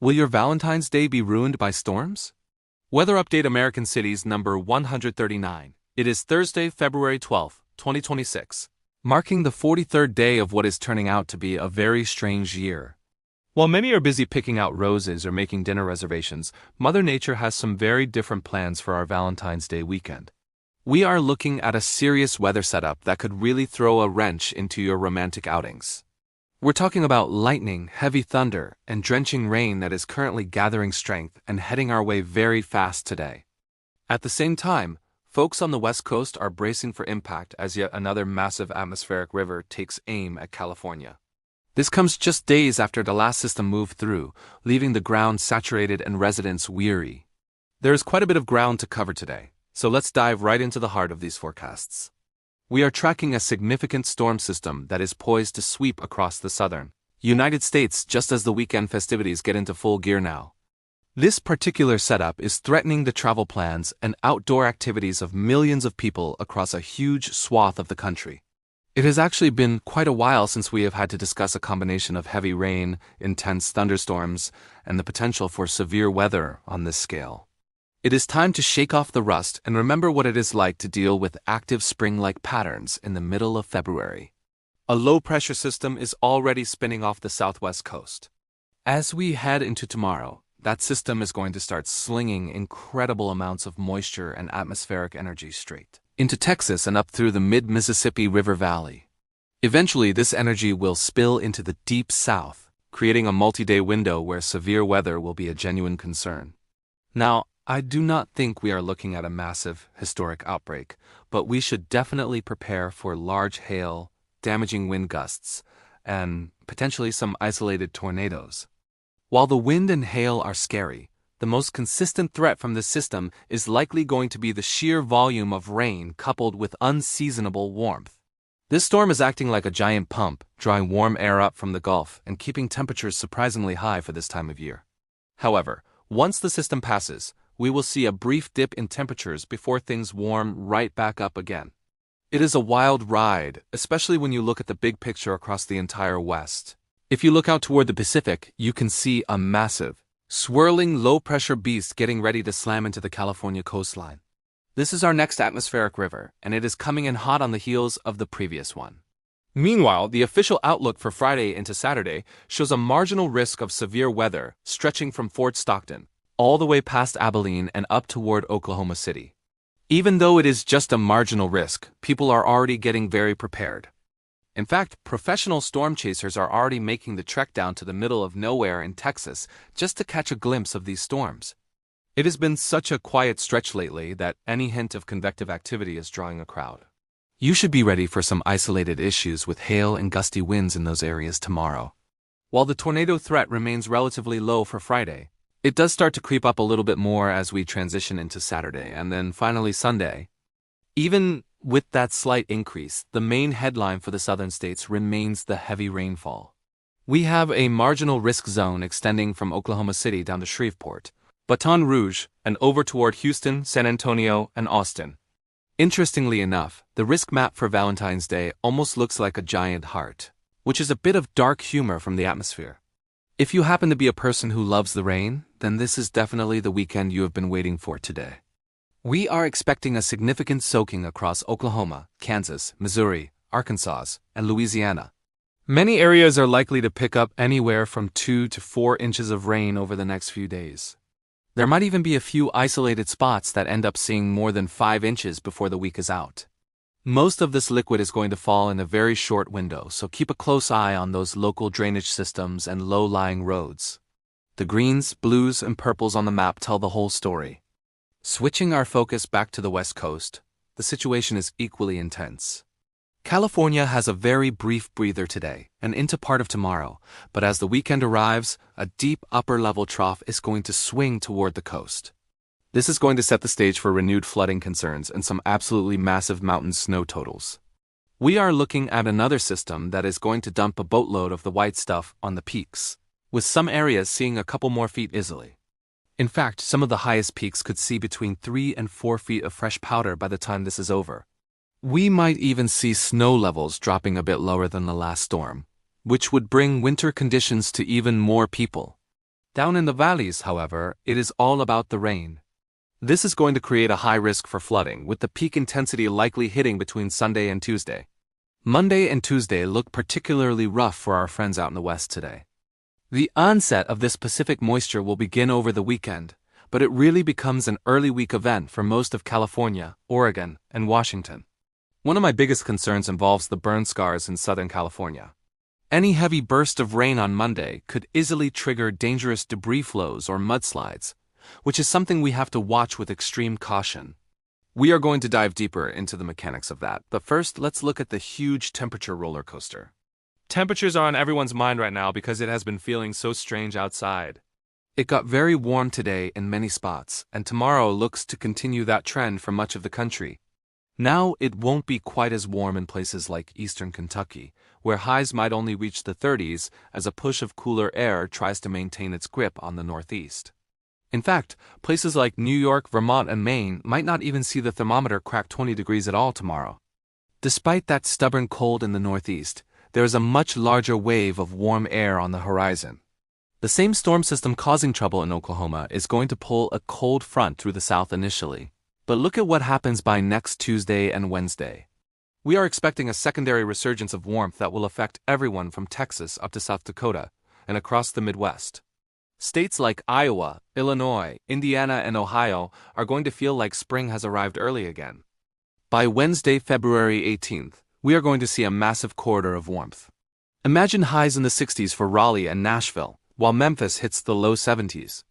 Will your Valentine's Day be ruined by storms? Weather Update American Cities number 139. It is Thursday, February 12, 2026, marking the 43rd day of what is turning out to be a very strange year. While many are busy picking out roses or making dinner reservations, Mother Nature has some very different plans for our Valentine's Day weekend. We are looking at a serious weather setup that could really throw a wrench into your romantic outings. We're talking about lightning, heavy thunder, and drenching rain that is currently gathering strength and heading our way very fast today. At the same time, folks on the West Coast are bracing for impact as yet another massive atmospheric river takes aim at California. This comes just days after the last system moved through, leaving the ground saturated and residents weary. There is quite a bit of ground to cover today, so let's dive right into the heart of these forecasts. We are tracking a significant storm system that is poised to sweep across the southern United States just as the weekend festivities get into full gear now. This particular setup is threatening the travel plans and outdoor activities of millions of people across a huge swath of the country. It has actually been quite a while since we have had to discuss a combination of heavy rain, intense thunderstorms, and the potential for severe weather on this scale. It is time to shake off the rust and remember what it is like to deal with active spring-like patterns in the middle of February. A low-pressure system is already spinning off the southwest coast. As we head into tomorrow, that system is going to start slinging incredible amounts of moisture and atmospheric energy straight into Texas and up through the mid-Mississippi River Valley. Eventually, this energy will spill into the deep south, creating a multi-day window where severe weather will be a genuine concern. Now, I do not think we are looking at a massive, historic outbreak, but we should definitely prepare for large hail, damaging wind gusts, and potentially some isolated tornadoes. While the wind and hail are scary, the most consistent threat from this system is likely going to be the sheer volume of rain coupled with unseasonable warmth. This storm is acting like a giant pump, drawing warm air up from the Gulf and keeping temperatures surprisingly high for this time of year. However, once the system passes, we will see a brief dip in temperatures before things warm right back up again. It is a wild ride, especially when you look at the big picture across the entire West. If you look out toward the Pacific, you can see a massive, swirling low-pressure beast getting ready to slam into the California coastline. This is our next atmospheric river, and it is coming in hot on the heels of the previous one. Meanwhile, the official outlook for Friday into Saturday shows a marginal risk of severe weather stretching from Fort Stockton all the way past Abilene and up toward Oklahoma City. Even though it is just a marginal risk, people are already getting very prepared. In fact, professional storm chasers are already making the trek down to the middle of nowhere in Texas just to catch a glimpse of these storms. It has been such a quiet stretch lately that any hint of convective activity is drawing a crowd. You should be ready for some isolated issues with hail and gusty winds in those areas tomorrow. While the tornado threat remains relatively low for Friday, it does start to creep up a little bit more as we transition into Saturday and then finally Sunday. Even with that slight increase, the main headline for the southern states remains the heavy rainfall. We have a marginal risk zone extending from Oklahoma City down to Shreveport, Baton Rouge, and over toward Houston, San Antonio, and Austin. Interestingly enough, the risk map for Valentine's Day almost looks like a giant heart, which is a bit of dark humor from the atmosphere. If you happen to be a person who loves the rain, then this is definitely the weekend you have been waiting for today. We are expecting a significant soaking across Oklahoma, Kansas, Missouri, Arkansas, and Louisiana. Many areas are likely to pick up anywhere from 2 to 4 inches of rain over the next few days. There might even be a few isolated spots that end up seeing more than 5 inches before the week is out. Most of this liquid is going to fall in a very short window, so keep a close eye on those local drainage systems and low-lying roads. The greens, blues, and purples on the map tell the whole story. Switching our focus back to the West Coast, the situation is equally intense. California has a very brief breather today and into part of tomorrow, but as the weekend arrives, a deep upper-level trough is going to swing toward the coast. This is going to set the stage for renewed flooding concerns and some absolutely massive mountain snow totals. We are looking at another system that is going to dump a boatload of the white stuff on the peaks, with some areas seeing a couple more feet easily. In fact, some of the highest peaks could see between 3 and 4 feet of fresh powder by the time this is over. We might even see snow levels dropping a bit lower than the last storm, which would bring winter conditions to even more people. Down in the valleys, however, it is all about the rain. This is going to create a high risk for flooding, with the peak intensity likely hitting between Sunday and Tuesday. Monday and Tuesday look particularly rough for our friends out in the west today. The onset of this Pacific moisture will begin over the weekend, but it really becomes an early week event for most of California, Oregon, and Washington. One of my biggest concerns involves the burn scars in Southern California. Any heavy burst of rain on Monday could easily trigger dangerous debris flows or mudslides, which is something we have to watch with extreme caution. We are going to dive deeper into the mechanics of that, but first let's look at the huge temperature roller coaster. Temperatures are on everyone's mind right now because it has been feeling so strange outside. It got very warm today in many spots, and tomorrow looks to continue that trend for much of the country. Now it won't be quite as warm in places like eastern Kentucky, where highs might only reach the 30s as a push of cooler air tries to maintain its grip on the northeast. In fact, places like New York, Vermont, and Maine might not even see the thermometer crack 20 degrees at all tomorrow. Despite that stubborn cold in the northeast, there is a much larger wave of warm air on the horizon. The same storm system causing trouble in Oklahoma is going to pull a cold front through the south initially. But look at what happens by next Tuesday and Wednesday. We are expecting a secondary resurgence of warmth that will affect everyone from Texas up to South Dakota and across the Midwest. States like Iowa, Illinois, Indiana, and Ohio are going to feel like spring has arrived early again. By Wednesday, February 18th, we are going to see a massive corridor of warmth. Imagine highs in the 60s for Raleigh and Nashville, while Memphis hits the low 70s.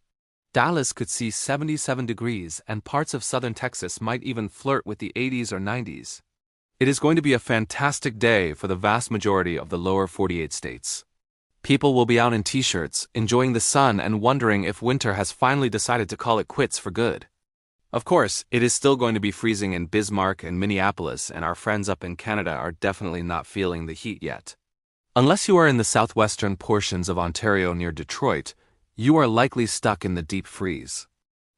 Dallas could see 77 degrees, and parts of southern Texas might even flirt with the 80s or 90s. It is going to be a fantastic day for the vast majority of the lower 48 states. People will be out in t-shirts, enjoying the sun and wondering if winter has finally decided to call it quits for good. Of course, it is still going to be freezing in Bismarck and Minneapolis, and our friends up in Canada are definitely not feeling the heat yet. Unless you are in the southwestern portions of Ontario near Detroit, you are likely stuck in the deep freeze.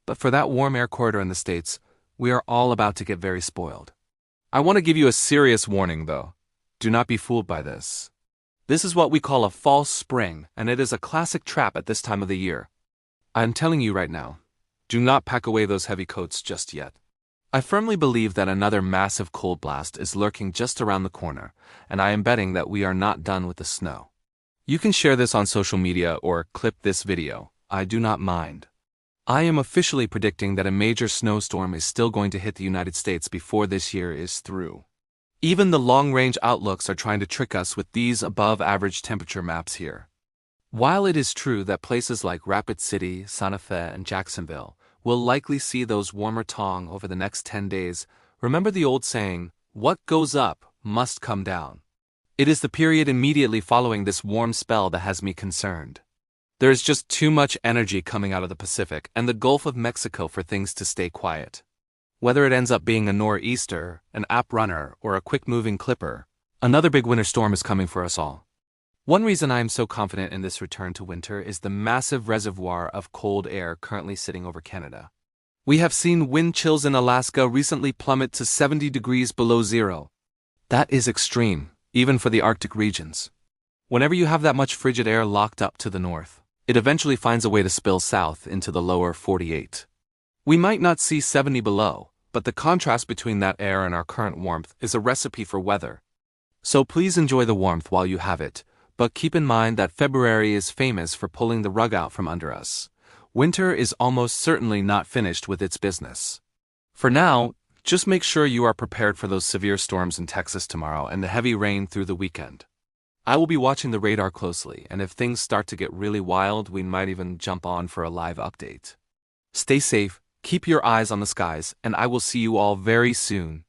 But for that warm air corridor in the States, we are all about to get very spoiled. I want to give you a serious warning, though. Do not be fooled by this. This is what we call a false spring, and it is a classic trap at this time of the year. I am telling you right now, do not pack away those heavy coats just yet. I firmly believe that another massive cold blast is lurking just around the corner, and I am betting that we are not done with the snow. You can share this on social media or clip this video. I do not mind. I am officially predicting that a major snowstorm is still going to hit the United States before this year is through. Even the long-range outlooks are trying to trick us with these above-average temperature maps here. While it is true that places like Rapid City, Santa Fe, and Jacksonville will likely see those warmer tong over the next 10 days, remember the old saying, what goes up must come down. It is the period immediately following this warm spell that has me concerned. There is just too much energy coming out of the Pacific and the Gulf of Mexico for things to stay quiet. Whether it ends up being a nor'easter, an app runner, or a quick-moving clipper, another big winter storm is coming for us all. One reason I am so confident in this return to winter is the massive reservoir of cold air currently sitting over Canada. We have seen wind chills in Alaska recently plummet to 70 degrees below zero. That is extreme, even for the Arctic regions. Whenever you have that much frigid air locked up to the north, it eventually finds a way to spill south into the lower 48. We might not see 70 below, but the contrast between that air and our current warmth is a recipe for weather. So please enjoy the warmth while you have it, but keep in mind that February is famous for pulling the rug out from under us. Winter is almost certainly not finished with its business. For now, just make sure you are prepared for those severe storms in Texas tomorrow and the heavy rain through the weekend. I will be watching the radar closely, and if things start to get really wild, we might even jump on for a live update. Stay safe, keep your eyes on the skies, and I will see you all very soon.